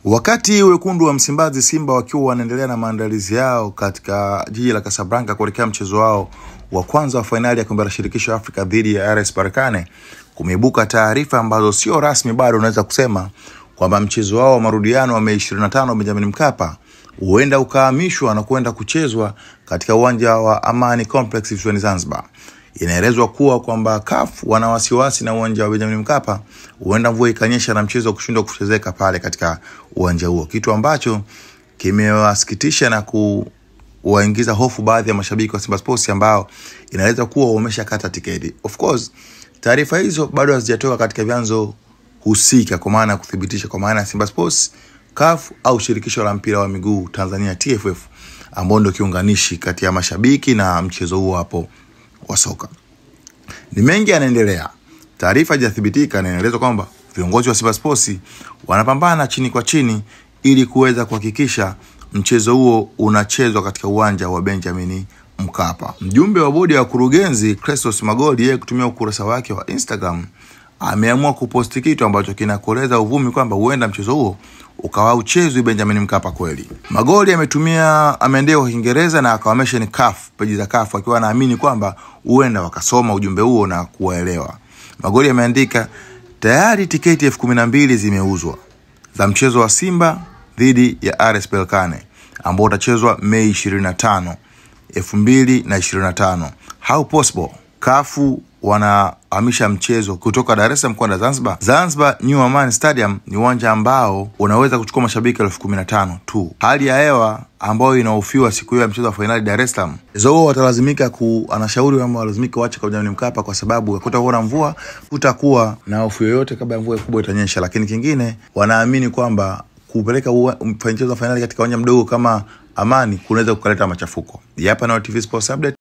Wakati wekundu wa Msimbazi Simba wakiwa wanaendelea na maandalizi yao katika jiji la Casablanca kuelekea mchezo wao wa kwanza wa finali ya kombe la shirikisho Afrika dhidi ya RS Berkane, kumeibuka taarifa ambazo sio rasmi bado, unaweza kusema kwamba mchezo wao wa marudiano wa Mei 25 Benjamin Mkapa huenda ukahamishwa na kwenda kuchezwa katika uwanja wa Amani Complex visiwani Zanzibar. Inaelezwa kuwa kwamba CAF wana wasiwasi na uwanja wa Benjamin Mkapa huenda mvua ikanyesha na mchezo kushindwa kuchezeka pale katika uwanja huo, kitu ambacho kimewasikitisha na kuwaingiza hofu baadhi ya mashabiki wa Simba Sports ambao inaelezwa kuwa wameshakata tiketi. Of course, taarifa hizo bado hazijatoka katika vyanzo husika kwa maana kuthibitisha, kwa maana Simba Sports, CAF au shirikisho la mpira wa miguu Tanzania TFF ambao ndio kiunganishi kati ya mashabiki na mchezo huo hapo wa soka. Ni mengi yanaendelea. Taarifa hajathibitika na inaelezwa kwamba viongozi wa Simba Sports wanapambana chini kwa chini ili kuweza kuhakikisha mchezo huo unachezwa katika uwanja wa Benjamin Mkapa. Mjumbe wa bodi ya wakurugenzi Christos Magoli, yeye kutumia ukurasa wake wa Instagram, ameamua kuposti kitu ambacho kinakoleza uvumi kwamba huenda mchezo huo ukawa uchezwe Benjamin Mkapa kweli. Magoli ameandika kwa Kiingereza na akawamesha CAF, peji za CAF, akiwa anaamini kwamba huenda wakasoma ujumbe huo na kuelewa. Magoli ameandika, tayari tiketi 12,000 zimeuzwa za mchezo wa Simba dhidi ya RS Berkane ambao utachezwa Mei 25, 2025. How possible? CAF wanahamisha mchezo kutoka Dar es Salaam kwenda Zanzibar. Zanzibar New Amaan Stadium ni uwanja ambao unaweza kuchukua mashabiki 15,000 tu. Hali ya hewa ambayo inahofiwa siku hiyo ya mchezo wa finali Dar es Salaam, wao watalazimika anashauri kwamba walazimika waache kwa Benjamin Mkapa kwa sababu hakutakuwa na mvua, kutakuwa na hofu yoyote kabla mvua kubwa itanyesha. Lakini kingine, wanaamini kwamba kupeleka mchezo wa finali katika uwanja mdogo kama Amani kunaweza kukaleta machafuko. Hapa na TV Sports Update.